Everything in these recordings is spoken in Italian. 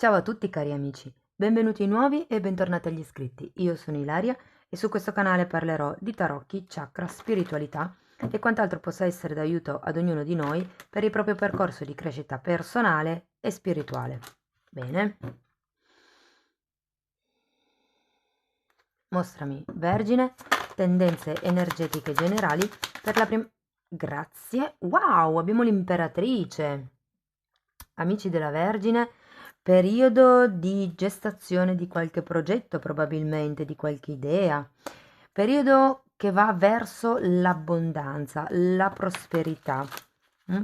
Ciao a tutti cari amici, benvenuti nuovi e bentornati agli iscritti. Io sono Ilaria e su questo canale parlerò di tarocchi, chakra, spiritualità e quant'altro possa essere d'aiuto ad ognuno di noi per il proprio percorso di crescita personale e spirituale. Bene. Mostrami, Vergine, tendenze energetiche generali per la prima... Grazie. Wow, abbiamo l'imperatrice. Amici della Vergine, periodo di gestazione di qualche progetto, probabilmente di qualche idea, periodo che va verso l'abbondanza, la prosperità.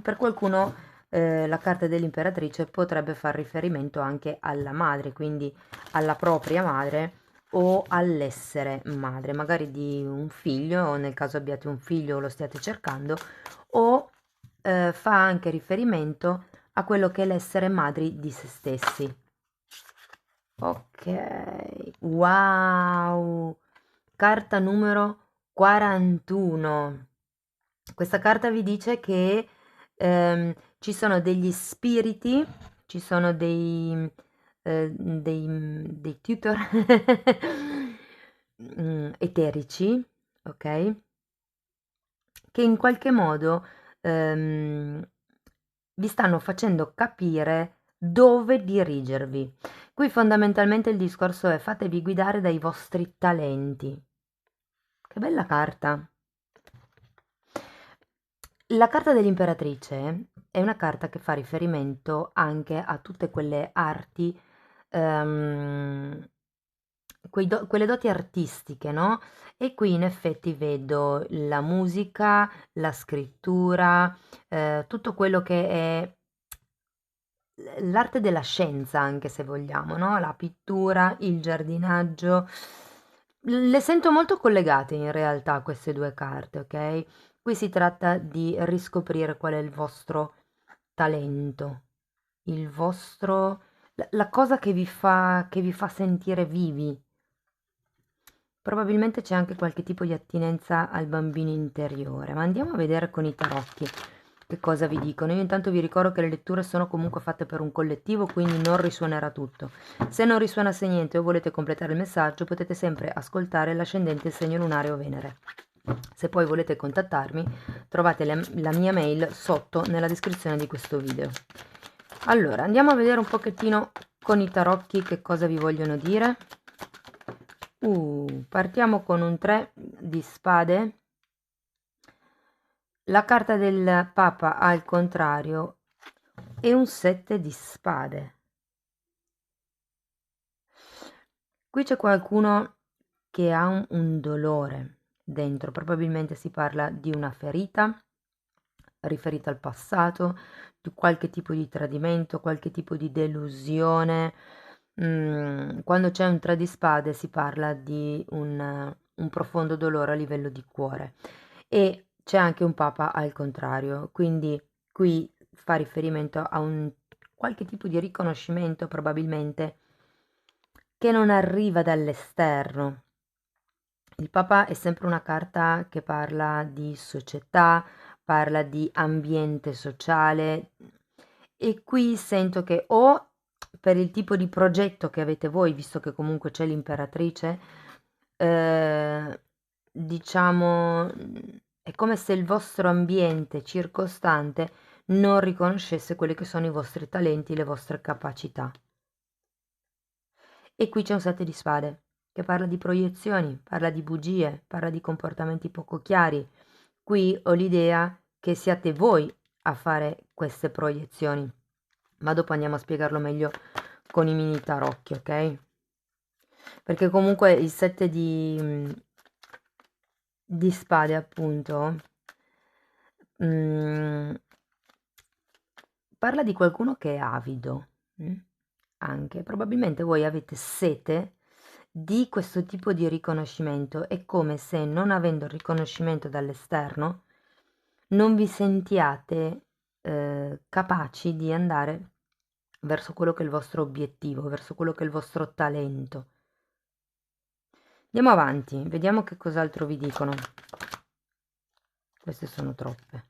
Per qualcuno la carta dell'imperatrice potrebbe far riferimento anche alla madre, quindi alla propria madre o all'essere madre, magari di un figlio, o nel caso abbiate un figlio o lo stiate cercando, o fa anche riferimento a quello che è l'essere madri di se stessi. Ok, wow, carta numero 41. Questa carta vi dice che ci sono degli spiriti, ci sono dei tutor eterici, ok? Che in qualche modo vi stanno facendo capire dove dirigervi. Qui fondamentalmente il discorso è: fatevi guidare dai vostri talenti. Che bella carta! La carta dell'imperatrice è una carta che fa riferimento anche a tutte quelle arti, ehm, quelle doti artistiche, no? E qui in effetti vedo la musica, la scrittura, tutto quello che è l'arte della scienza, anche se vogliamo, no? La pittura, il giardinaggio. Le sento molto collegate in realtà queste due carte, ok? Qui si tratta di riscoprire qual è il vostro talento, il vostro, la cosa che vi fa sentire vivi. Probabilmente c'è anche qualche tipo di attinenza al bambino interiore, ma andiamo a vedere con i tarocchi che cosa vi dicono. Io intanto vi ricordo che le letture sono comunque fatte per un collettivo, quindi non risuonerà tutto. Se non risuonasse niente o volete completare il messaggio, potete sempre ascoltare l'ascendente, il segno lunare o Venere. Se poi volete contattarmi, trovate la mia mail sotto nella descrizione di questo video. Allora, andiamo a vedere un pochettino con i tarocchi che cosa vi vogliono dire. Partiamo con un 3 di spade. La carta del Papa al contrario e un 7 di spade. Qui c'è qualcuno che ha un dolore dentro, probabilmente si parla di una ferita riferita al passato, di qualche tipo di tradimento, qualche tipo di delusione. Quando c'è un 3 di spade si parla di un profondo dolore a livello di cuore e c'è anche un papa al contrario, quindi qui fa riferimento a un qualche tipo di riconoscimento probabilmente che non arriva dall'esterno. Il Papa è sempre una carta che parla di società, parla di ambiente sociale e qui sento che o per il tipo di progetto che avete voi, visto che comunque c'è l'imperatrice, diciamo, è come se il vostro ambiente circostante non riconoscesse quelli che sono i vostri talenti, le vostre capacità. E qui c'è un 7 di spade che parla di proiezioni, parla di bugie, parla di comportamenti poco chiari. Qui ho l'idea che siate voi a fare queste proiezioni, ma dopo andiamo a spiegarlo meglio con i mini tarocchi, ok? Perché comunque il 7 di spade, appunto, mm, parla di qualcuno che è avido, anche. Probabilmente voi avete sete di questo tipo di riconoscimento. È come se, non avendo il riconoscimento dall'esterno, non vi sentiate capaci di andare verso quello che è il vostro obiettivo, verso quello che è il vostro talento. Andiamo avanti, vediamo che cos'altro vi dicono. Queste sono troppe.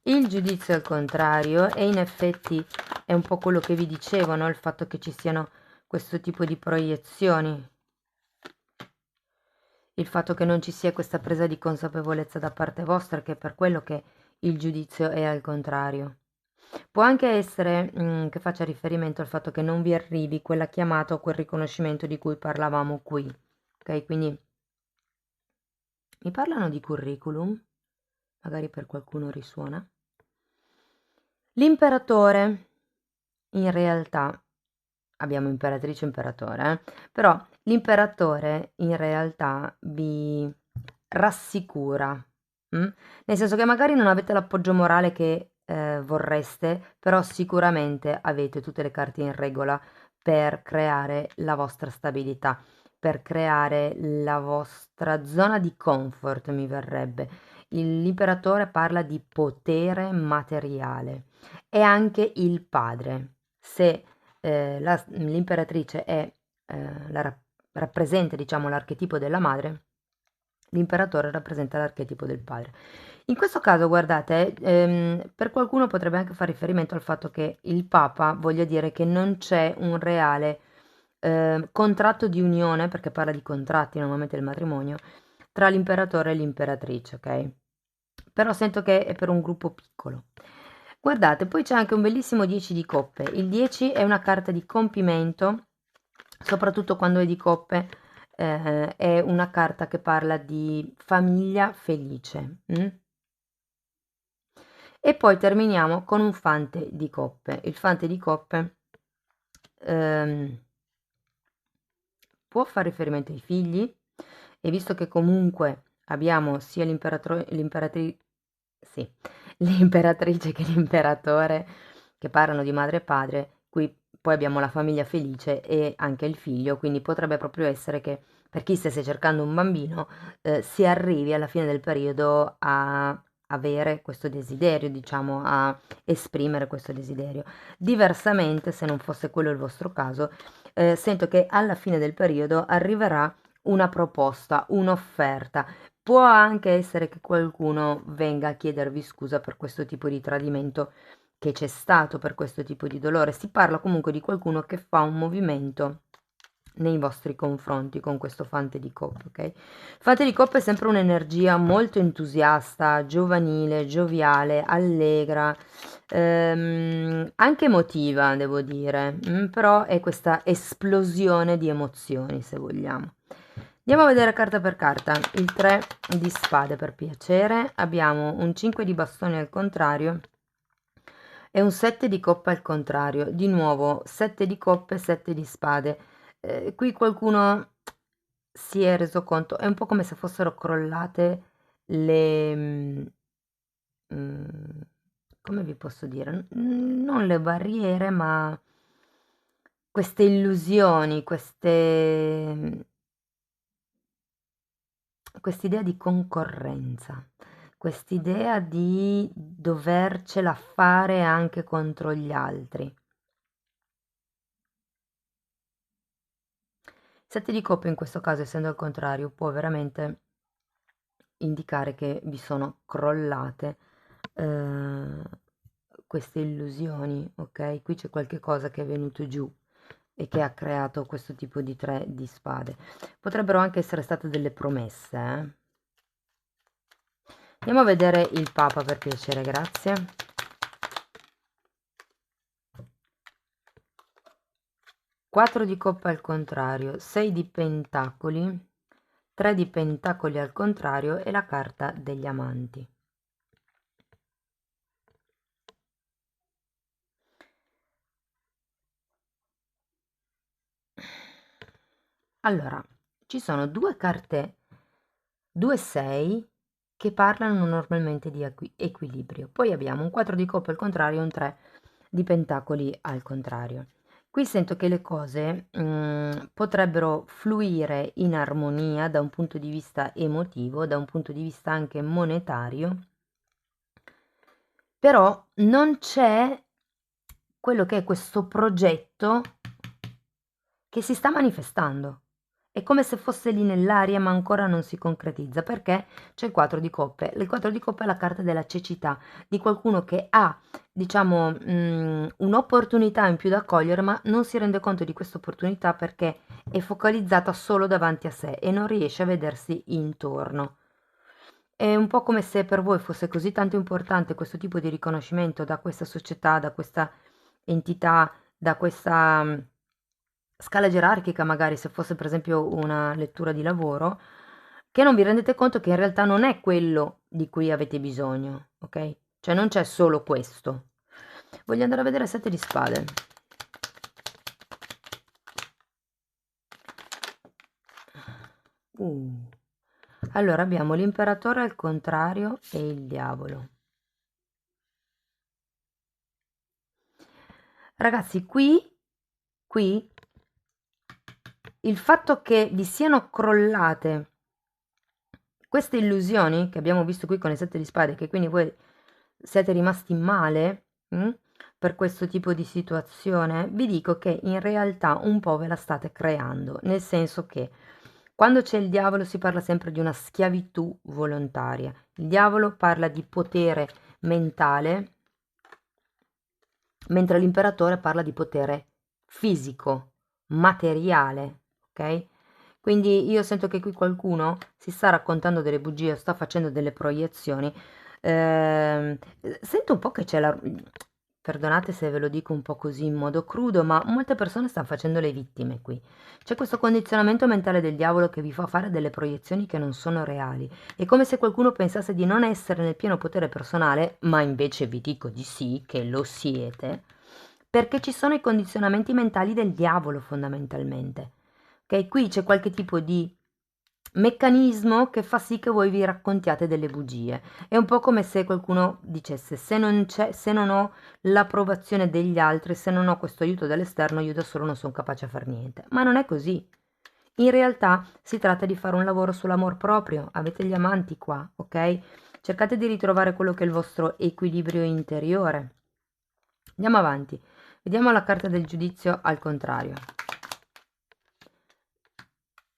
Il giudizio al contrario, e in effetti è un po' quello che vi dicevo, no? Il fatto che ci siano questo tipo di proiezioni, il fatto che non ci sia questa presa di consapevolezza da parte vostra, che è per quello che il giudizio è al contrario. Può anche essere che faccia riferimento al fatto che non vi arrivi quella chiamata o quel riconoscimento di cui parlavamo qui, ok? Quindi mi parlano di curriculum, magari per qualcuno risuona. L'imperatore, in realtà, abbiamo imperatrice e imperatore, però l'imperatore in realtà vi rassicura, nel senso che magari non avete l'appoggio morale che vorreste, però sicuramente avete tutte le carte in regola per creare la vostra stabilità, per creare la vostra zona di comfort, mi verrebbe. L'imperatore parla di potere materiale, è anche il padre. Se l'imperatrice è rappresenta, diciamo, l'archetipo della madre, l'imperatore rappresenta l'archetipo del padre. In questo caso, guardate, per qualcuno potrebbe anche fare riferimento al fatto che il Papa voglia dire che non c'è un reale contratto di unione, perché parla di contratti normalmente del matrimonio, tra l'imperatore e l'imperatrice, ok? Però sento che è per un gruppo piccolo. Guardate, poi c'è anche un bellissimo 10 di coppe. Il 10 è una carta di compimento, soprattutto quando è di coppe, è una carta che parla di famiglia felice. E poi terminiamo con un fante di coppe. Il fante di coppe può fare riferimento ai figli, e visto che comunque abbiamo sia sì, l'imperatrice che l'imperatore che parlano di madre e padre, qui poi abbiamo la famiglia felice e anche il figlio, quindi potrebbe proprio essere che per chi stesse cercando un bambino si arrivi alla fine del periodo a avere questo desiderio, diciamo, a esprimere questo desiderio. Diversamente, se non fosse quello il vostro caso, sento che alla fine del periodo arriverà una proposta, un'offerta. Può anche essere che qualcuno venga a chiedervi scusa per questo tipo di tradimento che c'è stato, per questo tipo di dolore. Si parla comunque di qualcuno che fa un movimento nei vostri confronti con questo fante di coppe, ok? Fante di coppe è sempre un'energia molto entusiasta, giovanile, gioviale, allegra, anche emotiva, devo dire, però è questa esplosione di emozioni, se vogliamo. Andiamo a vedere carta per carta. Il 3 di spade, per piacere. Abbiamo un 5 di bastoni al contrario e un 7 di coppe al contrario. Di nuovo 7 di coppe, 7 di spade. Qui qualcuno si è reso conto, è un po' come se fossero crollate le... come vi posso dire? Non le barriere, ma queste illusioni, quest'idea di concorrenza, quest'idea di dovercela fare anche contro gli altri. 7 di coppe in questo caso, essendo al contrario, può veramente indicare che vi sono crollate queste illusioni, ok? Qui c'è qualche cosa che è venuto giù e che ha creato questo tipo di 3 di spade. Potrebbero anche essere state delle promesse, Andiamo a vedere il Papa, per piacere, grazie. Quattro di coppe al contrario, 6 di pentacoli, 3 di pentacoli al contrario e la carta degli amanti. Allora, ci sono due carte, 2 6 che parlano normalmente di equilibrio. Poi abbiamo un 4 di coppe al contrario e un 3 di pentacoli al contrario. Qui sento che le cose potrebbero fluire in armonia da un punto di vista emotivo, da un punto di vista anche monetario, però non c'è quello che è questo progetto che si sta manifestando. È come se fosse lì nell'aria ma ancora non si concretizza, perché c'è il 4 di coppe. Il 4 di coppe è la carta della cecità, di qualcuno che ha, diciamo, un'opportunità in più da cogliere, ma non si rende conto di questa opportunità perché è focalizzata solo davanti a sé e non riesce a vedersi intorno. È un po' come se per voi fosse così tanto importante questo tipo di riconoscimento da questa società, da questa entità, da questa scala gerarchica, magari se fosse per esempio una lettura di lavoro, che non vi rendete conto che in realtà non è quello di cui avete bisogno, ok? Cioè non c'è solo questo. Voglio andare a vedere 7 di spade. Allora abbiamo l'imperatore al contrario e il diavolo. Ragazzi, qui il fatto che vi siano crollate queste illusioni che abbiamo visto qui con le 7 di spade, che quindi voi siete rimasti male per questo tipo di situazione, vi dico che in realtà un po' ve la state creando, nel senso che quando c'è il diavolo si parla sempre di una schiavitù volontaria. Il diavolo parla di potere mentale, mentre l'imperatore parla di potere fisico, materiale, ok? Quindi io sento che qui qualcuno si sta raccontando delle bugie, sta facendo delle proiezioni. Ehm, Sento un po' che c'è la... Perdonate se ve lo dico un po' così in modo crudo, ma molte persone stanno facendo le vittime qui. C'è questo condizionamento mentale del diavolo che vi fa fare delle proiezioni che non sono reali. È come se qualcuno pensasse di non essere nel pieno potere personale, ma invece vi dico di sì, che lo siete, perché ci sono i condizionamenti mentali del diavolo fondamentalmente. Ok, qui c'è qualche tipo di meccanismo che fa sì che voi vi raccontiate delle bugie. È un po' come se qualcuno dicesse: se non c'è, se non ho l'approvazione degli altri, se non ho questo aiuto dall'esterno, io da solo non sono capace a fare niente. Ma non è così. In realtà si tratta di fare un lavoro sull'amor proprio. Avete gli amanti qua, ok? Cercate di ritrovare quello che è il vostro equilibrio interiore. Andiamo avanti. Vediamo la carta del giudizio al contrario.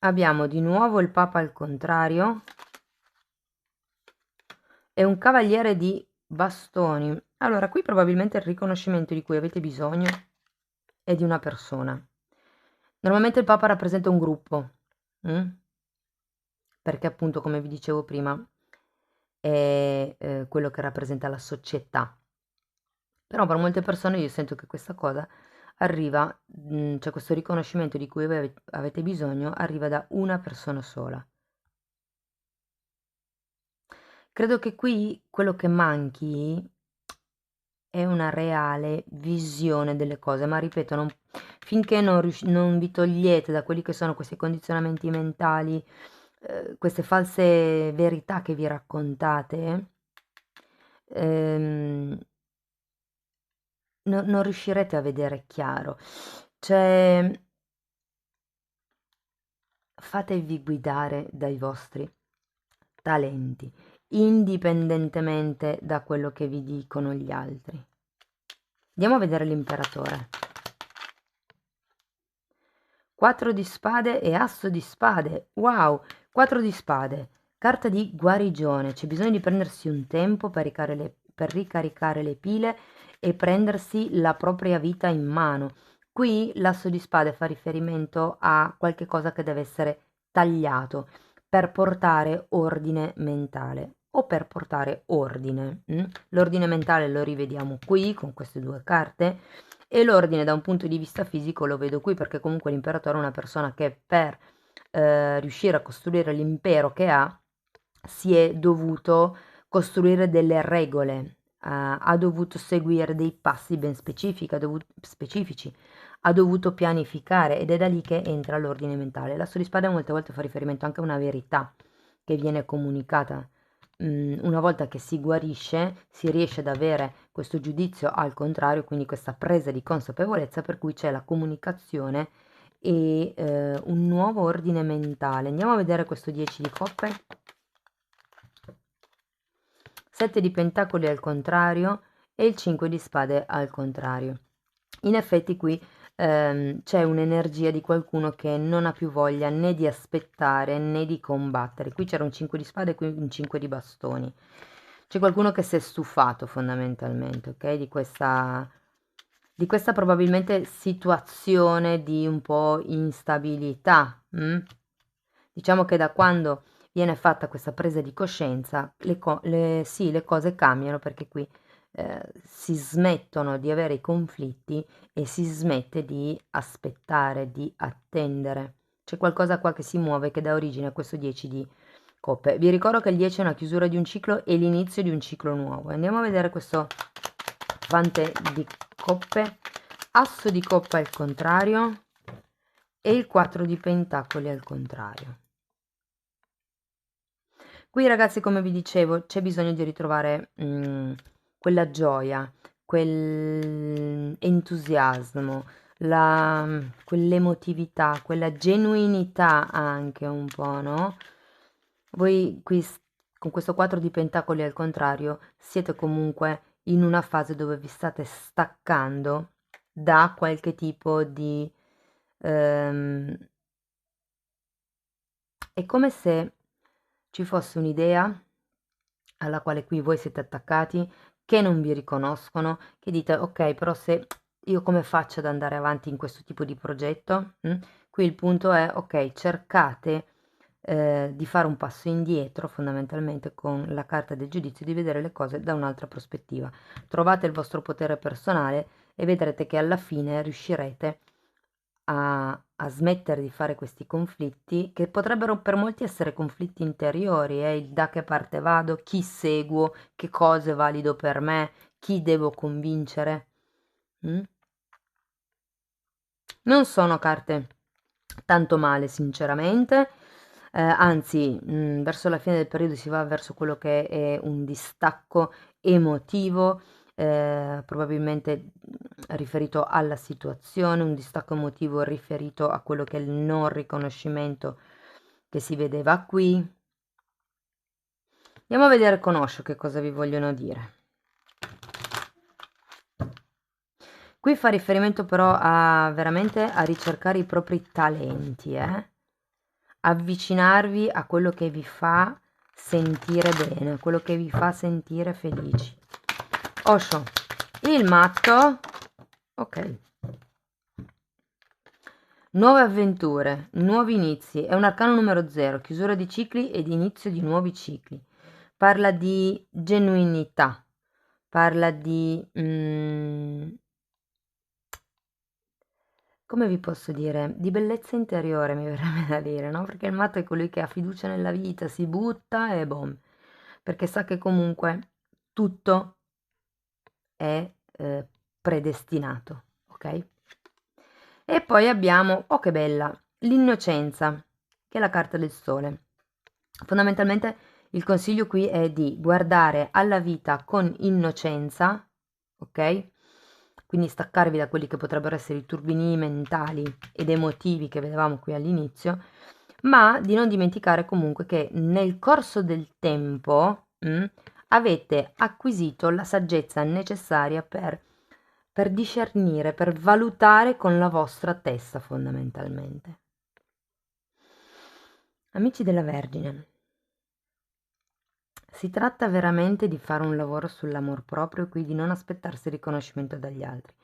Abbiamo di nuovo il Papa al contrario e un cavaliere di bastoni. Allora, qui probabilmente il riconoscimento di cui avete bisogno è di una persona. Normalmente il Papa rappresenta un gruppo, perché appunto, come vi dicevo prima, è quello che rappresenta la società. Però per molte persone io sento che questa cosa arriva, cioè questo riconoscimento di cui voi avete bisogno arriva da una persona sola. Credo che qui quello che manchi è una reale visione delle cose, ma ripeto, finché non vi togliete da quelli che sono questi condizionamenti mentali, queste false verità che vi raccontate, ehm, non riuscirete a vedere chiaro. Cioè, fatevi guidare dai vostri talenti, indipendentemente da quello che vi dicono gli altri. Andiamo a vedere l'imperatore. 4 di spade e asso di spade. Wow, 4 di spade. Carta di guarigione. C'è bisogno di prendersi un tempo per ricaricare le pile e prendersi la propria vita in mano. Qui l'asso di spade fa riferimento a qualche cosa che deve essere tagliato per portare ordine mentale o per portare ordine. L'ordine mentale lo rivediamo qui con queste due carte e l'ordine da un punto di vista fisico lo vedo qui perché comunque l'imperatore è una persona che per riuscire a costruire l'impero che ha si è dovuto costruire delle regole, ha dovuto seguire dei passi ben specifici, ha dovuto pianificare ed è da lì che entra l'ordine mentale. L'asso di spada molte volte fa riferimento anche a una verità che viene comunicata. Una volta che si guarisce si riesce ad avere questo giudizio al contrario, quindi questa presa di consapevolezza per cui c'è la comunicazione e un nuovo ordine mentale. Andiamo a vedere questo 10 di coppe. 7 di pentacoli al contrario e il 5 di spade al contrario. In effetti qui c'è un'energia di qualcuno che non ha più voglia né di aspettare né di combattere. Qui c'era un 5 di spade e qui un 5 di bastoni. C'è qualcuno che si è stufato fondamentalmente, ok? Di questa probabilmente situazione di un po' instabilità. Diciamo che da quando viene fatta questa presa di coscienza, sì, le cose cambiano, perché qui si smettono di avere i conflitti e si smette di aspettare, di attendere. C'è qualcosa qua che si muove, che dà origine a questo 10 di coppe. Vi ricordo che il 10 è una chiusura di un ciclo e l'inizio di un ciclo nuovo. Andiamo a vedere questo fante di coppe, asso di coppa al contrario e il 4 di pentacoli al contrario. Qui ragazzi, come vi dicevo, c'è bisogno di ritrovare quella gioia, quell'entusiasmo, quell'emotività, quella genuinità anche un po', no? Voi qui con questo 4 di pentacoli al contrario siete comunque in una fase dove vi state staccando da qualche tipo di... è come se ci fosse un'idea alla quale qui voi siete attaccati, che non vi riconoscono, che dite ok, però se io come faccio ad andare avanti in questo tipo di progetto? Qui il punto è ok, cercate di fare un passo indietro fondamentalmente con la carta del giudizio, di vedere le cose da un'altra prospettiva. Trovate il vostro potere personale e vedrete che alla fine riuscirete a smettere di fare questi conflitti, che potrebbero per molti essere conflitti interiori, il da che parte vado, chi seguo, che cosa è valido per me, chi devo convincere. Non sono carte tanto male sinceramente, anzi verso la fine del periodo si va verso quello che è un distacco emotivo, probabilmente riferito alla situazione, un distacco emotivo riferito a quello che è il non riconoscimento che si vedeva qui. Andiamo a vedere con Osho che cosa vi vogliono dire. Qui fa riferimento però a veramente a ricercare i propri talenti, avvicinarvi a quello che vi fa sentire bene, quello che vi fa sentire felici. Osho, il matto, ok. Nuove avventure, nuovi inizi, è un arcano numero 0, chiusura di cicli ed inizio di nuovi cicli. Parla di genuinità, parla di... come vi posso dire? Di bellezza interiore mi verrebbe da dire, no? Perché il matto è colui che ha fiducia nella vita, si butta e boom. Perché sa che comunque tutto è predestinato, ok? E poi abbiamo, oh che bella, l'innocenza, che è la carta del sole. Fondamentalmente il consiglio qui è di guardare alla vita con innocenza, ok? Quindi staccarvi da quelli che potrebbero essere i turbini mentali ed emotivi che vedevamo qui all'inizio, ma di non dimenticare comunque che nel corso del tempo avete acquisito la saggezza necessaria per discernere, per valutare con la vostra testa fondamentalmente. Amici della Vergine, si tratta veramente di fare un lavoro sull'amor proprio, quindi non aspettarsi riconoscimento dagli altri.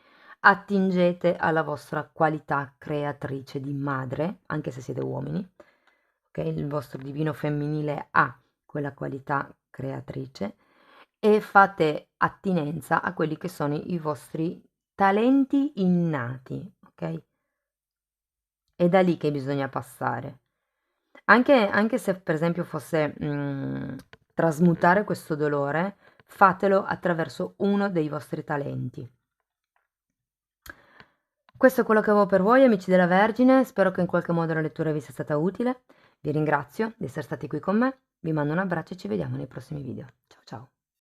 Attingete alla vostra qualità creatrice di madre, anche se siete uomini, ok? Il vostro divino femminile ha quella qualità creatrice e fate attinenza a quelli che sono i vostri talenti innati, ok? È da lì che bisogna passare. Anche se per esempio fosse trasmutare questo dolore, fatelo attraverso uno dei vostri talenti. Questo è quello che avevo per voi, amici della Vergine, spero che in qualche modo la lettura vi sia stata utile. Vi ringrazio di essere stati qui con me, vi mando un abbraccio e ci vediamo nei prossimi video. Ciao ciao!